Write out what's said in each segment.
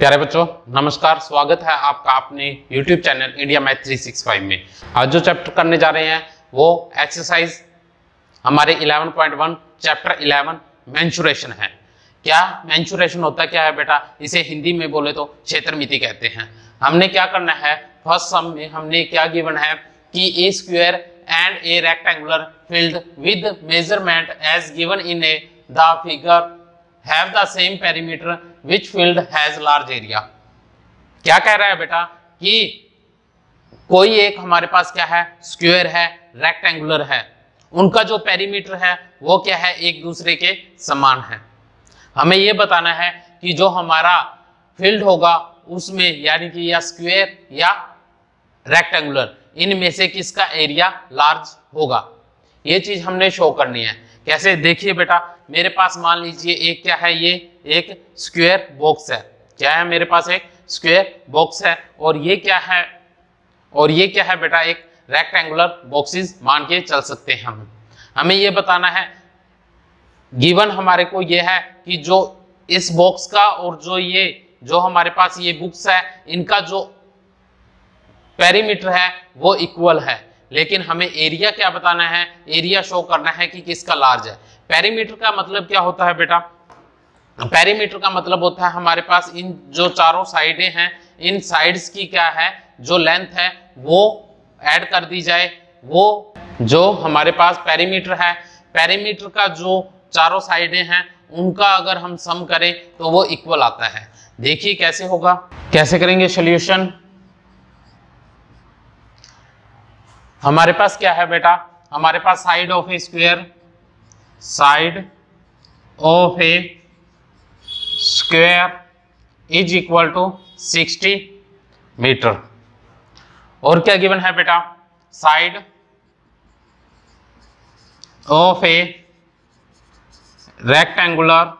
प्यारे बच्चों नमस्कार, स्वागत है आपका अपने YouTube चैनल इंडिया मैथ 365 में। आज जो चैप्टर करने जा रहे हैं वो एक्सरसाइज हमारे 11.1 चैप्टर 11 मेंसुरेशन है। क्या मेंसुरेशन होता क्या है बेटा? इसे हिंदी में बोले तो क्षेत्रमिति कहते हैं। हमने क्या करना है, फर्स्ट सम में हमने क्या गिवन है कि a square and a rectangular field with measurement as given in a the figure have the same perimeter which field has large area। क्या कह रहा है बेटा कि कोई एक हमारे पास क्या है, स्क्वायर है, रेक्टेंगुलर है, उनका जो पेरीमीटर है वो क्या है, एक दूसरे के समान है। हमें ये बताना है कि जो हमारा फील्ड होगा उसमें यानी कि या स्क्वायर या रेक्टेंगुलर इनमें से किसका एरिया लार्ज होगा, ये चीज हमने शो करनी है। कैसे? देखिए बेटा, मेरे पास मान लीजिए एक क्या है, ये एक स्क्वायर बॉक्स है। क्या है मेरे पास? एक स्क्वायर बॉक्स है। और ये क्या है, और ये क्या है बेटा, एक रेक्टेंगुलर बॉक्सेस मान के चल सकते हैं हम। हमें ये बताना है, गिवन हमारे को ये है कि जो इस बॉक्स का और जो हमारे पास ये बुक्स है, इनका जो पेरीमीटर है वो इक्वल है। लेकिन हमें एरिया क्या बताना है, एरिया शो करना है कि किसका लार्ज है। पेरीमीटर का मतलब क्या होता है बेटा? पेरीमीटर का मतलब होता है हमारे पास इन जो चारों साइडें हैं, इन साइड्स की क्या है, जो लेंथ है वो ऐड कर दी जाए। वो जो हमारे पास पेरीमीटर है, पेरीमीटर का जो चारों साइडें हैं उनका अगर हम सम करें तो वो इक्वल आता है। देखिए कैसे होगा, कैसे करेंगे सॉल्यूशन। हमारे पास क्या है बेटा, हमारे पास side of a square, side of a square is equal to 60 meter. और क्या गिवन है बेटा, side of a rectangular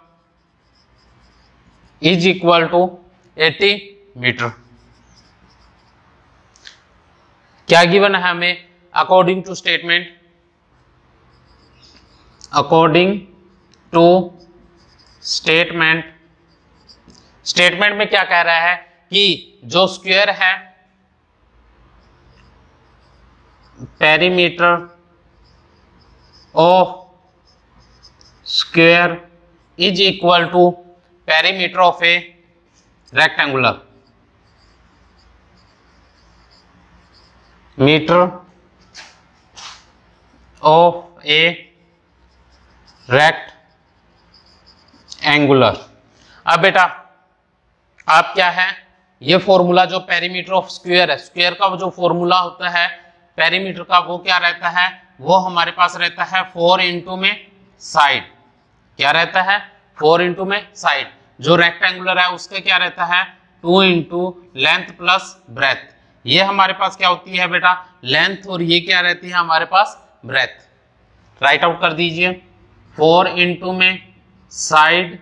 is equal to 80 meter. क्या गिवन है हमें? According to statement, according to statement, statement में क्या कह रहा है कि जो स्क्वायर है, perimeter of square is equal to perimeter of a rectangular, meter of a rectangular. अब बेटा आप क्या है, ये फॉर्मूला जो पेरीमीटर ऑफ स्क्वायर है, स्क्वायर का जो फॉर्मूला होता है पेरीमीटर का, वो क्या रहता है, वो हमारे पास रहता है 4 इंटू में साइड। क्या रहता है? 4 इंटू में साइड। जो रेक्टेंगुलर है उसका क्या रहता है, 2 इंटू लेंथ प्लस ब्रेथ। ये हमारे पास क्या होती है बेटा, लेंथ, और ये क्या रहती है हमारे पास, ब्रेथ। राइट आउट कर दीजिए, 4 इंटू में side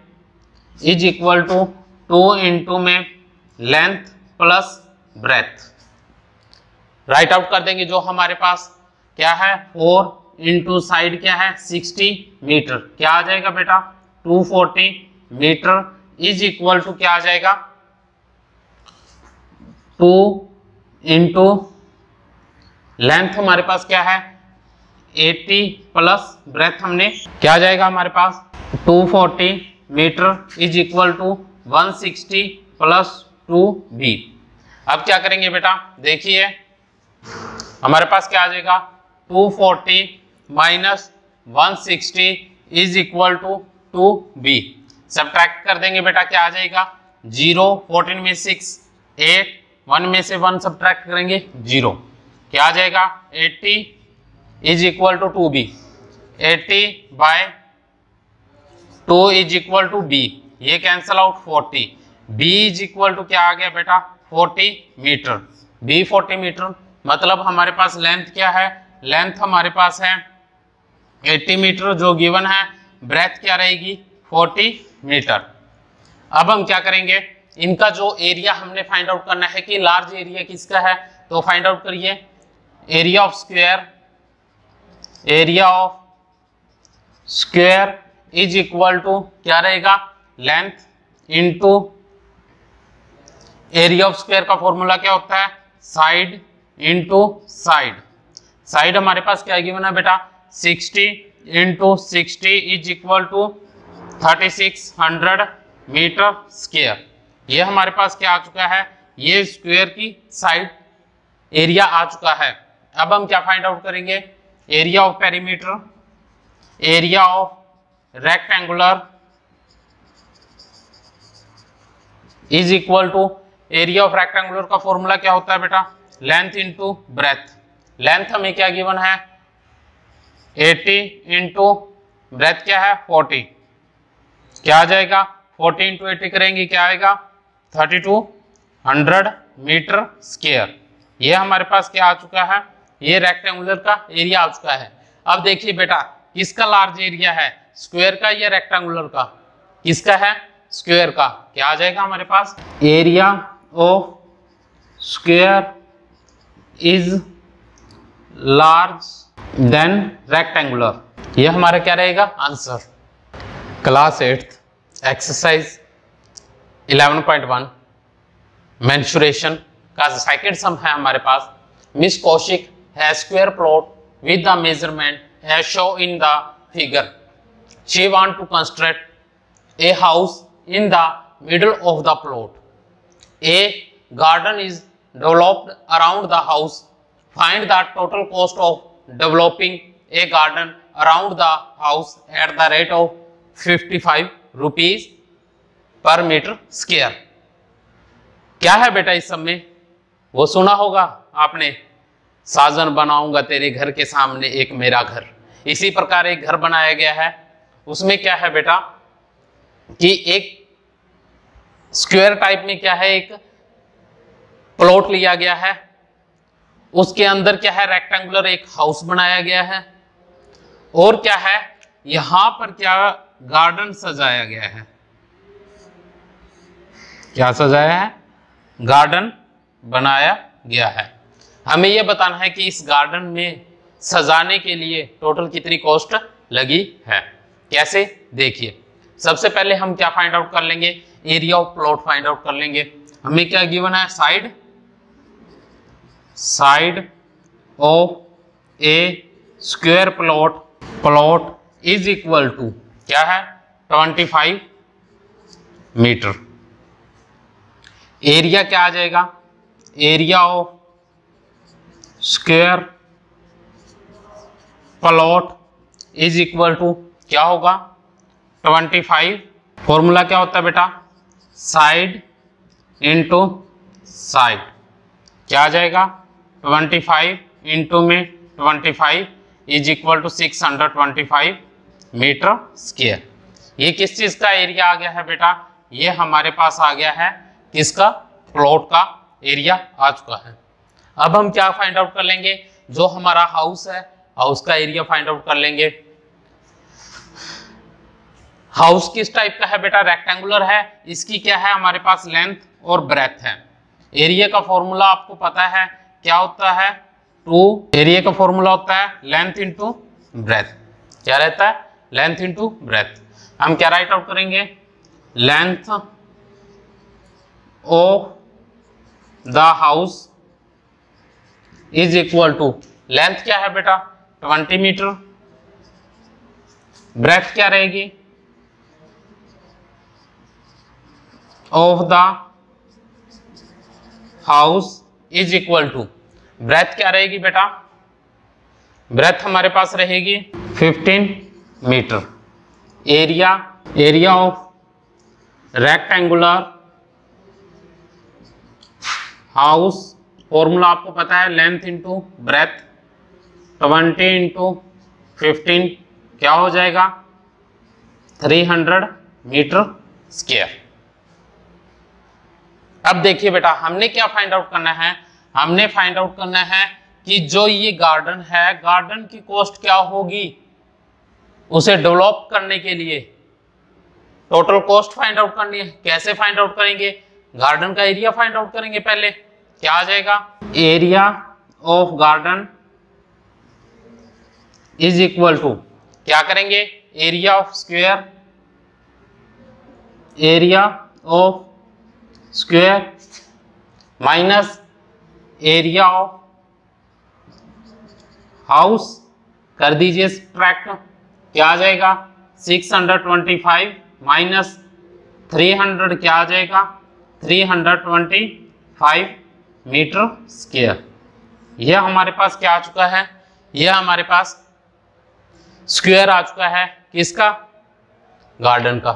is equal to 2 into में length plus breadth. Write out कर देंगे। जो हमारे पास क्या है, 4 इंटू साइड क्या है, 60 मीटर। क्या आ जाएगा बेटा, 240 मीटर इज इक्वल टू क्या आ जाएगा, 2 इंटू लेंथ हमारे पास क्या है 80 प्लस ब्रेथ, हमने क्या आ जाएगा हमारे पास 240 metre is equal to 160 plus 2b। अब क्या करेंगे बेटा, देखिए हमारे पास क्या आ जाएगा, 240 minus 160 is equal to 2b। Subtract कर देंगे बेटा, क्या आ जाएगा 0, 14 में 6, 8, 1 में से 1 सब्ट्रैक्ट करेंगे 0। क्या आ जाएगा 80 is equal to 2b। 80 by 2 is equal to b, ये cancel out 40। b is equal to क्या आ गया बेटा, 40 मीटर। b 40 मीटर, मतलब हमारे पास लेंथ क्या है, लेंथ हमारे पास है 80 मीटर जो गिवन है, ब्रेथ क्या रहेगी 40 मीटर। अब हम क्या करेंगे, इनका जो एरिया हमने फाइंड आउट करना है कि लार्ज एरिया किसका है, तो फाइंड आउट करिए। Area of square, area of square is equal to क्या रहेगा, length into area of square का फॉर्मूला क्या होता है? Side into side. साइड हमारे पास क्या गिवन है बेटा? 60 into 60 is equal to 3600 metre square. ये हमारे पास क्या आ चुका है? ये स्क्वायर की साइड एरिया आ चुका है। अब हम क्या फाइंड आउट करेंगे? Area of perimeter, area of rectangular is equal to, area of rectangular का फॉर्मूला क्या होता है बेटा? Length into breath. लेंथ हमें क्या गिवन है? 80 इंटू ब्रेथ क्या है? 40। क्या आ जाएगा? 40 इंटू 80 करेंगे क्या आएगा? 3200 मीटर स्क्वायर। ये हमारे पास क्या आ चुका है? ये रेक्टेंगुलर का एरिया आ चुका है। अब देखिए बेटा, किसका लार्ज एरिया है? स्क्वायर का या रेक्टेंगुलर का? किसका है? स्क्वायर का। क्या आ जाएगा हमारे पास? Area of square is large than rectangular. ये हमारा क्या रहेगा? आंसर। क्लास 8 एक्सरसाइज 11.1 मेंसुरेशन का सेकंड सम है हमारे पास। मिस कौशिक है square plot with the measurement as shown in the figure. She want to construct a house in the middle of the plot. A garden is developed around the house. Find the total cost of developing a garden around the house at the rate of 55 rupees per meter square. क्या है बेटा इस सब में? वो सुना होगा आपने, साजन बनाऊंगा तेरे घर के सामने एक मेरा घर। इसी प्रकार एक घर बनाया गया है। उसमें क्या है बेटा कि एक स्क्वायर टाइप में क्या है, एक प्लॉट लिया गया है, उसके अंदर क्या है? रेक्टेंगुलर एक हाउस बनाया गया है, और क्या है यहां पर क्या गार्डन सजाया गया है। क्या सजाया है? गार्डन बनाया गया है। हमें यह बताना है कि इस गार्डन में सजाने के लिए टोटल कितनी कॉस्ट लगी है। कैसे? देखिए, सबसे पहले हम क्या फाइंड आउट कर लेंगे? Area of plot find out कर लेंगे। हमें क्या गिवन है? Side of a square plot is equal to क्या है? 25 मीटर। एरिया क्या आ जाएगा? Area of square plot is equal to क्या होगा? 25। फॉर्मूला क्या होता है बेटा? Side into side. क्या आ जाएगा? 25 इंटू में 25 is equal to 625 metre square. ये किस चीज का एरिया आ गया है बेटा? ये हमारे पास आ गया है किसका? प्लॉट का एरिया आ चुका है। अब हम क्या फाइंड आउट कर लेंगे? जो हमारा हाउस है, हाउस का एरिया फाइंड आउट कर लेंगे। हाउस किस टाइप का है बेटा? रेक्टेंगुलर है। इसकी क्या है हमारे पास? लेंथ और ब्रेथ है। एरिया का फॉर्मूला आपको पता है क्या होता है? एरिया का फॉर्मूला होता है लेंथ इंटू ब्रेथ। क्या रहता है? Length into breadth. हम क्या राइट आउट करेंगे? Length of the house is equal to, length क्या है बेटा? 20 मीटर। ब्रेथ क्या रहेगी? Of the house is equal to, breadth क्या रहेगी बेटा? ब्रेथ हमारे पास रहेगी 15 metre. Area of rectangular house, formula आपको पता है लेंथ इंटू ब्रेथ। 20 इंटू 15 क्या हो जाएगा? 300 मीटर स्क्वायर। अब देखिए बेटा, हमने क्या फाइंड आउट करना है? हमने फाइंड आउट करना है कि जो ये गार्डन है, गार्डन की कॉस्ट क्या होगी उसे डेवलप करने के लिए। टोटल कॉस्ट फाइंड आउट करनी है। कैसे फाइंड आउट करेंगे? गार्डन का एरिया फाइंड आउट करेंगे पहले। क्या आ जाएगा? Area of garden is equal to क्या करेंगे? Area of square, area of square minus area of house कर दीजिए सब्ट्रैक्ट, क्या आ जाएगा 625 माइनस 300 क्या आ जाएगा 325 मीटर स्क्वायर। यह हमारे पास क्या आ चुका है, यह हमारे पास स्क्वायर आ चुका है किसका, गार्डन का।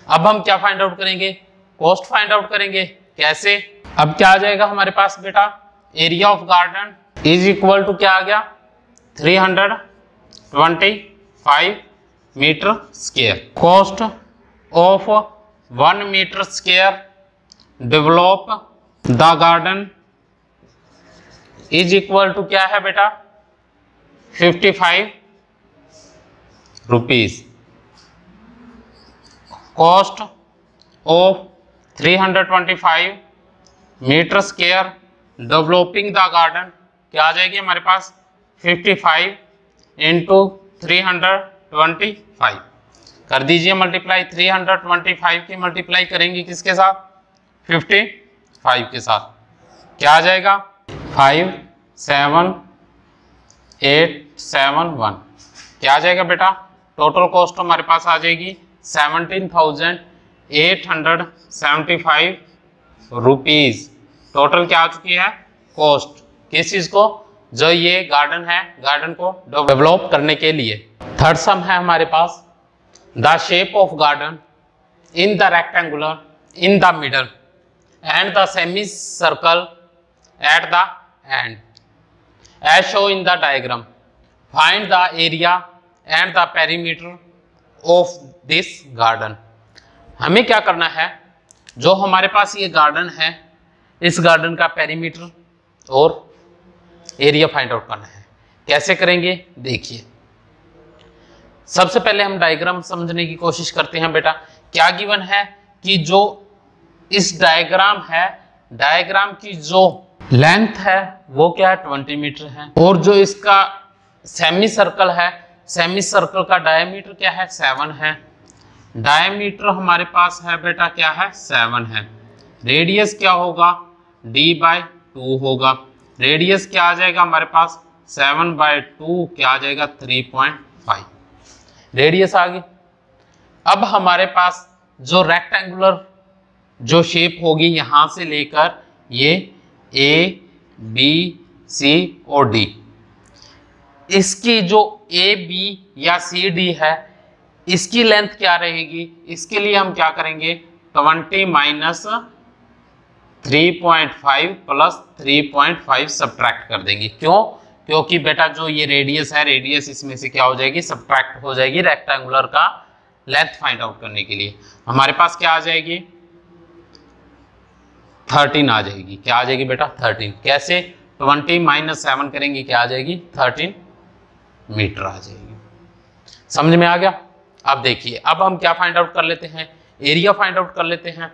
अब हम क्या फाइंड आउट करेंगे, कॉस्ट फाइंड आउट करेंगे। कैसे, अब क्या आ जाएगा हमारे पास बेटा, area of garden is equal to क्या आ गया 325 metre square. Cost of 1 metre square develop the garden is equal to क्या है बेटा 55 rupees. Cost of 325 metre square developing the garden क्या आ जाएगी हमारे पास 55 इंटू 325 कर दीजिए मल्टीप्लाई। 325 की मल्टीप्लाई करेंगे किसके साथ 55 के साथ, क्या आ जाएगा 57871 क्या आ जाएगा बेटा, टोटल कॉस्ट हमारे पास आ जाएगी 17,875 रुपीज। टोटल क्या आ चुकी है कॉस्ट, किस चीज को, जो ये गार्डन है, गार्डन को डेवलप करने के लिए। थर्ड सम है हमारे पास, the shape of garden in the rectangular in the middle and the semi circle at the end as show in the diagram, find the area and the perimeter of this garden. हमें क्या करना है, जो हमारे पास ये garden है, इस garden का पेरीमीटर और एरिया फाइंड आउट करना है। कैसे करेंगे देखिए, सबसे पहले हम डायग्राम समझने की कोशिश करते हैं। बेटा क्या गिवन है कि जो इस डायग्राम है, डायग्राम की जो लेंथ है वो क्या है 20 मीटर है, और जो इसका सेमी सर्कल है, सेमी सर्कल का डायमीटर क्या है 7 है। डायमीटर हमारे पास है बेटा क्या है 7 है। रेडियस क्या होगा d/2 होगा। रेडियस क्या आ जाएगा हमारे पास 7/2 क्या आ जाएगा 3.5 रेडियस आ गई। अब हमारे पास जो रेक्टेंगुलर जो शेप होगी यहां से लेकर ये A, B, C और D, इसकी जो A, B या C, D है, इसकी लेंथ क्या रहेगी, इसके लिए हम क्या करेंगे 20 माइनस 3.5 प्लस 3.5 सब्ट्रैक्ट कर देंगे। क्यों, क्योंकि बेटा जो ये रेडियस है, रेडियस इसमें से क्या हो जाएगी सब्ट्रैक्ट हो जाएगी रेक्टेंगुलर का लेंथ फाइंड आउट करने के लिए। हमारे पास क्या आ जाएगी 13 आ जाएगी। क्या आ जाएगी बेटा 13। कैसे, 20 माइनस 7 करेंगे क्या आ जाएगी 13 मीटर आ जाएगी। समझ में आ गया। अब देखिए, अब हम क्या फाइंड आउट कर लेते हैं, एरिया फाइंड आउट कर लेते हैं।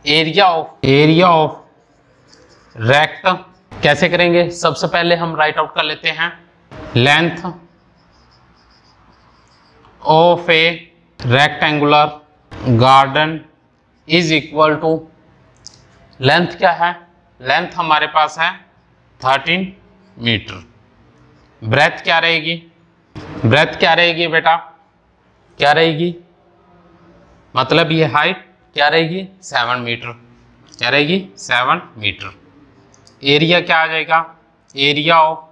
एरिया ऑफ रेक्ट कैसे करेंगे, सबसे पहले हम राइट आउट कर लेते हैं length of a rectangular garden is equal to, length क्या है, लेंथ हमारे पास है 13 मीटर। ब्रेथ क्या रहेगी, ब्रेथ क्या रहेगी बेटा, क्या रहेगी, मतलब ये हाइट क्या रहेगी 7 मीटर, क्या रहेगी 7 मीटर। एरिया क्या आ जाएगा, area of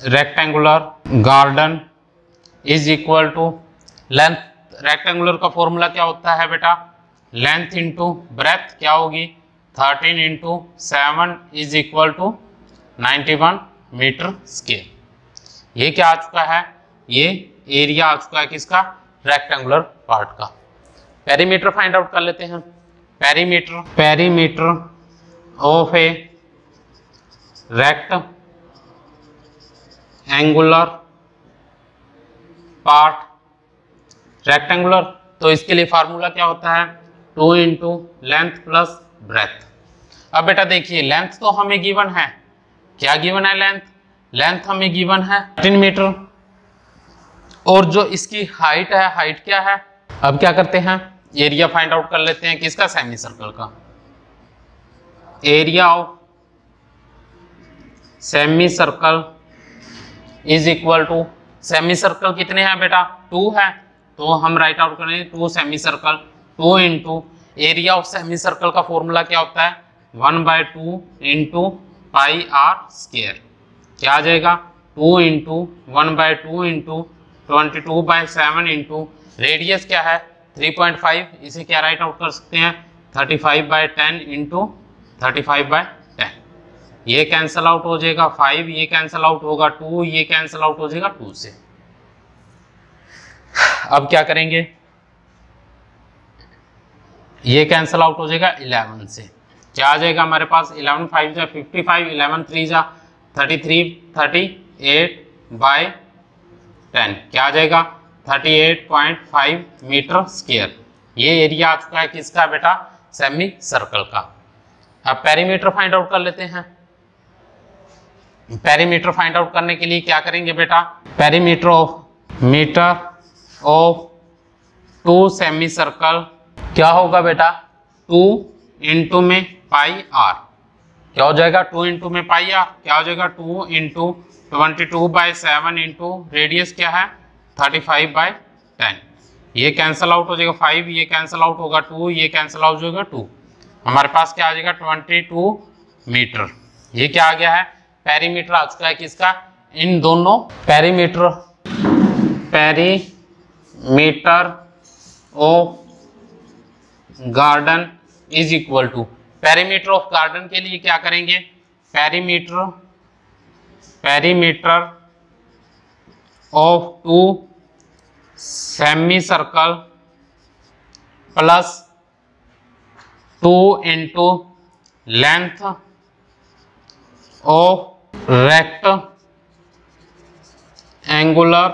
rectangular garden is equal to length, rectangular का फॉर्मूला क्या होता है बेटा, लेंथ इंटू ब्रेथ क्या होगी 13 into 7 is equal to 91 metre square. ये क्या आ चुका है, ये एरिया आ चुका है किसका, रेक्टेंगुलर पार्ट का। पेरीमीटर फाइंड आउट कर लेते हैं। Perimeter of a rectangular part, rectangular तो इसके लिए फार्मूला क्या होता है 2 इंटू लेंथ प्लस ब्रेथ। अब बेटा देखिए, लेंथ तो हमें गिवन है, क्या गिवन है लेंथ, लेंथ हमें गिवन है 13 मीटर, और जो इसकी हाइट है, हाइट क्या है। अब क्या करते हैं, एरिया फाइंड आउट कर लेते हैं किसका, सेमी सर्कल का। Area of semi circle is equal to, semi circle कितने हैं बेटा 2 है, तो हम राइट आउट करेंगे 2 semi circle, 2 into area of semi circle का फॉर्मूला क्या होता है 1/2 इंटू पाई आर स्क्वायर। क्या आ जाएगा 2 इंटू 1/2 इंटू 22/7 इंटू रेडियस क्या है 3.5, इसे क्या राइट आउट कर सकते हैं 35/10 इंटू 35/10। ये कैंसल आउट हो जाएगा 5, ये कैंसल आउट होगा 2, ये कैंसल आउट हो जाएगा 2 से। अब क्या करेंगे, ये कैंसल आउट हो जाएगा 11 से। क्या आ जाएगा हमारे पास 11 5 जा 55, 11 3 जा 33, 38/10। क्या आ जाएगा 38.5 मीटर स्क्वायर। ये एरिया आ चुका है किसका बेटा सेमी सर्कल का। अब पेरीमीटर फाइंड आउट कर लेते हैं। पेरीमीटर फाइंड आउट करने के लिए क्या करेंगे बेटा, पेरीमीटर ऑफ 2 सेमी सर्कल क्या होगा बेटा 2 इंटू में पाई आर। क्या हो जाएगा 2 इंटू में पाई आर, क्या हो जाएगा 2 इंटू 22/7 इंटू रेडियस क्या है 35/10। ये कैंसल आउट हो जाएगा 5, ये कैंसल आउट होगा 2, ये कैंसल आउट हो जाएगा 2। हमारे पास क्या आ जाएगा 22 मीटर। ये क्या आ गया है पेरीमीटर आ चुका है किसका, इन दोनों perimeter of garden is equal to, perimeter of garden के लिए क्या करेंगे perimeter of 2 semi circle plus 2 into length of rectangular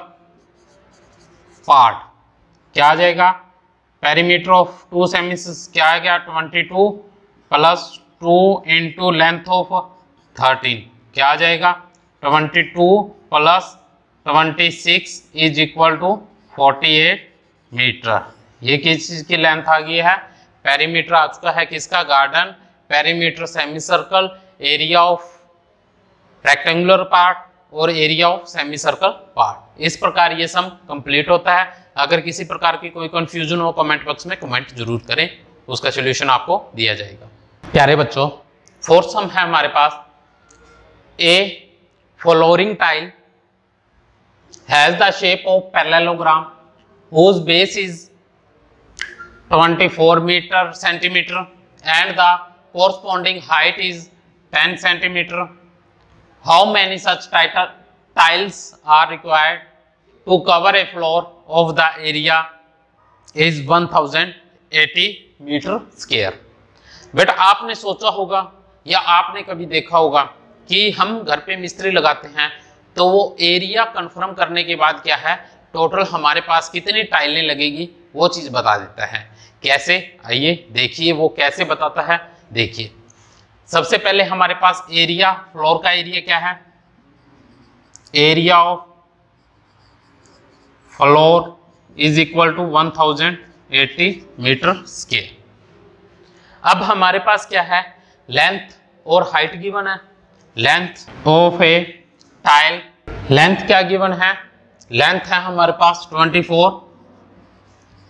part. क्या आ जाएगा पेरीमीटर ऑफ 2 सेमी क्या आ गया 22 प्लस 2 इंटू लेंथ ऑफ 13। क्या आ जाएगा 22 plus 26 is equal to 48 metre. ये किस चीज की लेंथ आ गई है, पेरीमीटर आ चुका है किसका garden, perimeter semi circle, area of rectangular part और area of semi circle part. इस प्रकार ये सम कंप्लीट होता है। अगर किसी प्रकार की कोई कंफ्यूजन हो कमेंट बॉक्स में कमेंट जरूर करें, उसका सॉल्यूशन आपको दिया जाएगा। प्यारे बच्चों फोर्थ सम है हमारे पास, a flooring tile has the shape of parallelogram whose base is 24 centimeter and the corresponding height is 10 centimeter. How many such tiles are required to cover a floor of the area is 1080 metre square. बेटा आपने सोचा होगा या आपने कभी देखा होगा कि हम घर पे मिस्त्री लगाते हैं तो वो एरिया कंफर्म करने के बाद क्या है टोटल हमारे पास कितनी टाइलें लगेगी वो चीज बता देता है। कैसे, आइए देखिए वो कैसे बताता है। देखिए सबसे पहले हमारे पास एरिया, फ्लोर का एरिया क्या है, area of floor is equal to 1080 metre square. अब हमारे पास क्या है लेंथ और हाइट गिवन है। Length of a tile, length क्या गिवन है, लेंथ है हमारे पास 24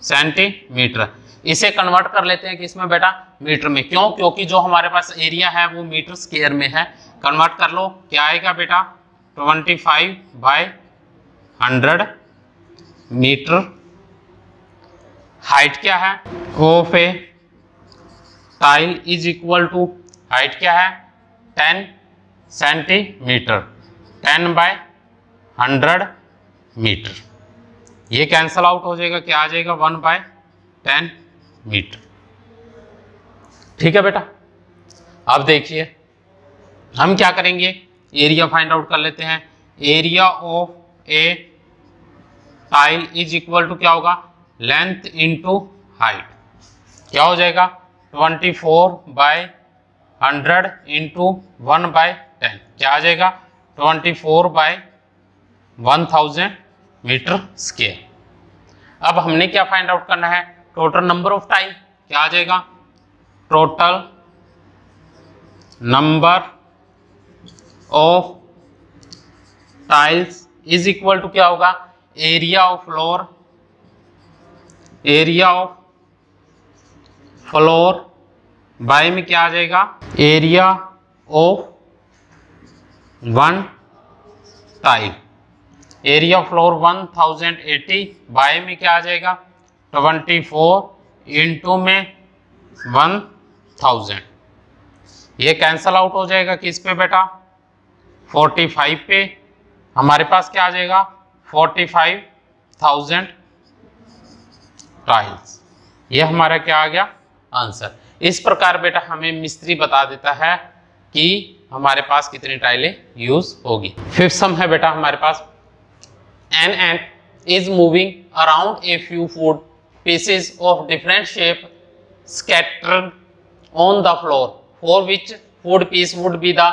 सेंटीमीटर। इसे कन्वर्ट कर लेते हैं किसमें बेटा मीटर में, क्यों, क्योंकि जो हमारे पास एरिया है वो मीटर स्क्वायर में है। कन्वर्ट कर लो, क्या आएगा बेटा 25/100 मीटर। हाइट क्या है of a tile is equal to, height क्या है 10 सेंटीमीटर, 10/100 मीटर। ये कैंसल आउट हो जाएगा, क्या आ जाएगा 1/10 मीटर। ठीक है बेटा। अब देखिए हम क्या करेंगे, एरिया फाइंड आउट कर लेते हैं। Area of a tile is equal to क्या होगा लेंथ इंटू हाइट। क्या हो जाएगा 24/100 इंटू 1/10। क्या आ जाएगा 24/1000 मीटर स्क्वायर। अब हमने क्या फाइंड आउट करना है, टोटल नंबर ऑफ टाइल। क्या आ जाएगा total number of tiles is equal to क्या होगा, area of floor, area of floor by में क्या आ जाएगा, area of one tile, area of floor 1080 by में क्या आ जाएगा 24 इंटू में 1000। ये कैंसल आउट हो जाएगा किस पे बेटा, 45 पे। हमारे पास क्या आ जाएगा 45,000 टाइल्स। ये हमारा क्या आ गया आंसर। इस प्रकार बेटा हमें मिस्त्री बता देता है कि हमारे पास कितनी टाइलें यूज होगी। फिफ्थ सम है बेटा हमारे पास, an ant is moving around a few food pieces of different shape scattered on the floor, for which food piece would be the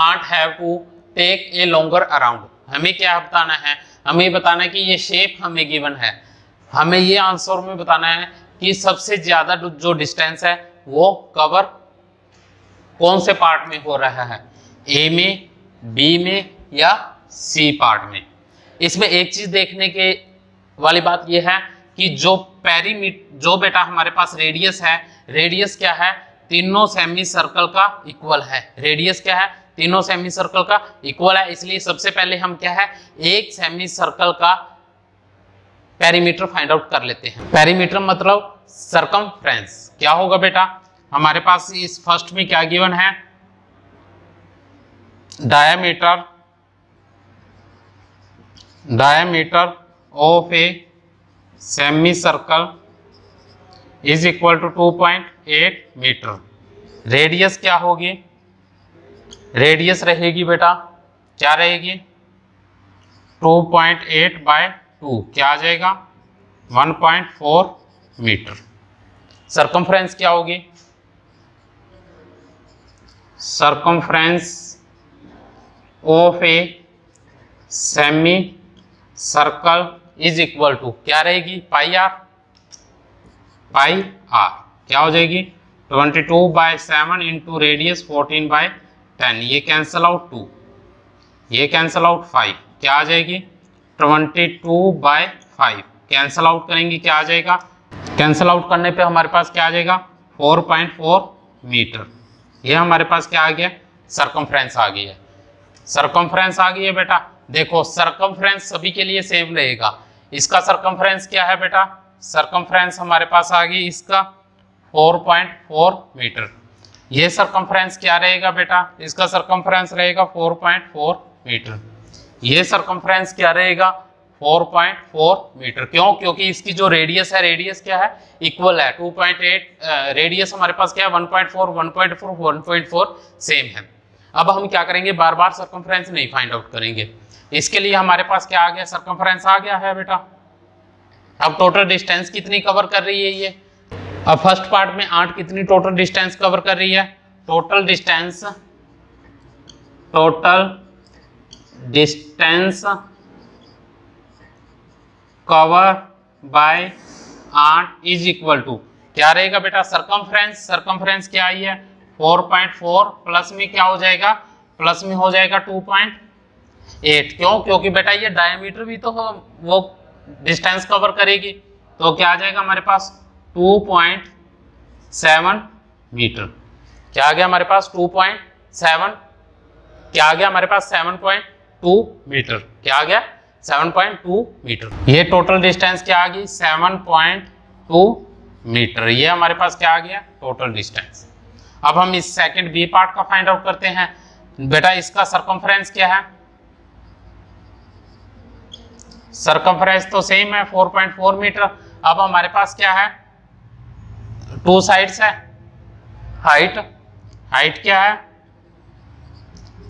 ant have to take a longer around। हमें क्या बताना है, हमें बताना है कि ये शेप हमें गिवन है, हमें ये आंसर में बताना है कि सबसे ज्यादा जो डिस्टेंस है वो कवर कौन से पार्ट में हो रहा है, ए में, बी में या सी पार्ट में। इसमें एक चीज देखने के वाली बात ये है कि जो पेरीमीटर, जो बेटा हमारे पास रेडियस है, रेडियस क्या है तीनों सेमी सर्कल का इक्वल है, रेडियस क्या है तीनों सेमी सर्कल का इक्वल है। इसलिए सबसे पहले हम क्या है एक सेमी सर्कल का पेरीमीटर फाइंड आउट कर लेते हैं। पेरीमीटर मतलब सर्कमफ्रेंस। क्या होगा बेटा हमारे पास इस फर्स्ट में क्या गिवन है, diameter of a semi circle is equal to 2.8 metre. Radius क्या होगी, रेडियस रहेगी बेटा क्या रहेगी 2.8 बाय 2 क्या आ जाएगा 1.4 मीटर। सर्कमफ्रेंस क्या होगी, circumference of a semi circle is equal to क्या रहेगी पाई आर, पाई आर क्या हो जाएगी 22/7 इंटू रेडियस 14/10। ये कैंसल आउट 2, ये कैंसल आउट 5 क्या आ जाएगी 22/5। कैंसल आउट करेंगे क्या आ जाएगा, कैंसल आउट करने पे हमारे पास क्या आ जाएगा 4.4 मीटर। ये हमारे पास क्या आ गया सर्कमफ्रेंस आ गई है, सर्कमफ्रेंस आ गई है बेटा। देखो सर्कमफ्रेंस सभी के लिए सेम रहेगा। इसका सर्कमफ्रेंस क्या है बेटा, सर्कमफ्रेंस हमारे पास आ गई इसका 4.4 मीटर। ये सर्कमफ्रेंस क्या रहेगा बेटा, इसका सर्कमफ्रेंस रहेगा 4.4 मीटर। ये सर्कमफ्रेंस क्या रहेगा 4.4 मीटर। क्यों, क्योंकि इसकी जो रेडियस है, रेडियस क्या है इक्वल है 2.8, रेडियस हमारे पास क्या है 1.4 1.4 1.4 सेम है। अब हम क्या करेंगे बार बार सर्कमफ्रेंस नहीं फाइंड आउट करेंगे, इसके लिए हमारे पास क्या आ गया सर्कमफ्रेंस आ गया है बेटा। अब टोटल डिस्टेंस कितनी कवर कर रही है ये, अब फर्स्ट पार्ट में 8 कितनी टोटल डिस्टेंस कवर कर रही है, total distance cover by 8 is equal to क्या रहेगा बेटा सर्कमफ्रेंस, सर्कमफ्रेंस क्या आई है 4.4 प्लस में क्या हो जाएगा, प्लस में हो जाएगा 2.8। क्यों, क्योंकि बेटा ये डायमीटर भी तो वो डिस्टेंस कवर करेगी, तो क्या आ जाएगा हमारे पास 2.7 मीटर। क्या आ गया हमारे पास 2.7, क्या आ गया हमारे पास 7.2 मीटर, क्या आ गया 7.2 मीटर। ये टोटल डिस्टेंस क्या आ गई 7.2 मीटर। ये हमारे पास क्या आ गया टोटल डिस्टेंस। अब हम इस सेकंड बी पार्ट का फाइंड आउट करते हैं। बेटा इसका सर्कमफ्रेंस क्या है, सर्कमफ्रेंस तो सेम है 4.4 मीटर। अब हमारे पास क्या है 2 साइड्स है, हाइट, हाइट क्या है,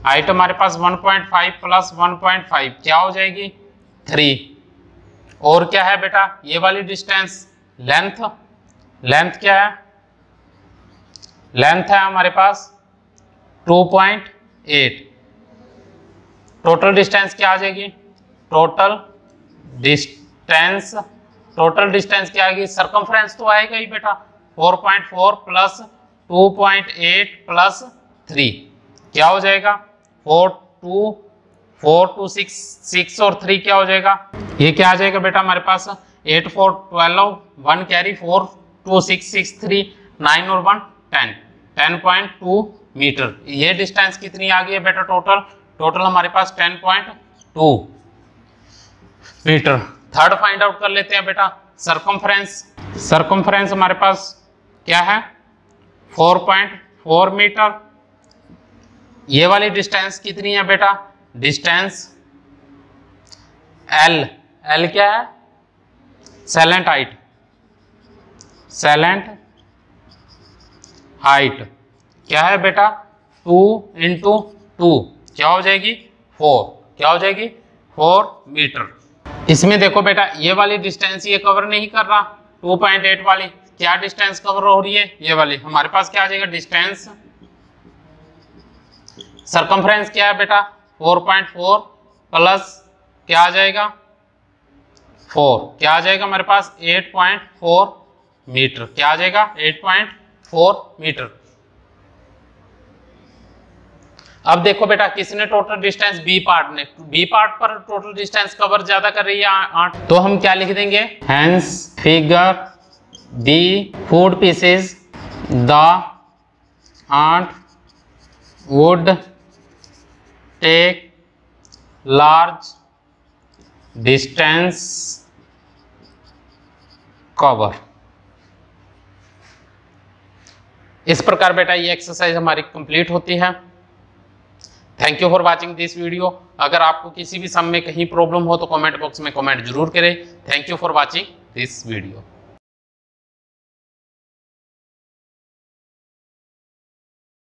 हाइट हमारे पास 1.5 प्लस 1.5 क्या हो जाएगी 3। और क्या है बेटा ये वाली डिस्टेंस लेंथ, लेंथ क्या है, लेंथ है हमारे पास 2.8। टोटल डिस्टेंस क्या आ जाएगी, टोटल डिस्टेंस, टोटल डिस्टेंस क्या आएगी, सर्कमफ्रेंस तो आएगा ही बेटा 4.4 प्लस 2.8 प्लस 3 क्या हो जाएगा 4 2 6 और 3 क्या हो जाएगा, ये क्या आ जाएगा बेटा हमारे पास 8 4 12 1 कैरी 4 2 6 6 3 9 और 1 10 10.2 मीटर। ये डिस्टेंस कितनी आ गई है बेटा टोटल हमारे पास 10.2 मीटर। थर्ड फाइंड आउट कर लेते हैं बेटा सरकमफ्रेंस हमारे पास क्या है 4.4 मीटर। ये वाली डिस्टेंस कितनी है बेटा, डिस्टेंस एल क्या है सैलेंट हाइट क्या है बेटा 2 × 2 क्या हो जाएगी 4, क्या हो जाएगी 4 मीटर। इसमें देखो बेटा ये वाली डिस्टेंस ये कवर नहीं कर रहा 2.8 वाली, क्या डिस्टेंस कवर हो रही है ये वाली, हमारे पास क्या आ जाएगा डिस्टेंस सरकमफ्रेंस क्या है बेटा 4.4 प्लस क्या आ जाएगा 4, क्या आ जाएगा हमारे पास 8.4 मीटर, क्या आ जाएगा 8.4 मीटर। अब देखो बेटा किसने टोटल डिस्टेंस बी पार्ट पर टोटल डिस्टेंस कवर ज्यादा कर रही है 8, तो हम क्या लिख देंगे hence figure the food pieces the ant would take large distance cover. इस प्रकार बेटा ये एक्सरसाइज हमारी कंप्लीट होती है। Thank you for watching this video. अगर आपको किसी भी सम में कहीं प्रॉब्लम हो तो कमेंट बॉक्स में कमेंट जरूर करें। Thank you for watching this video.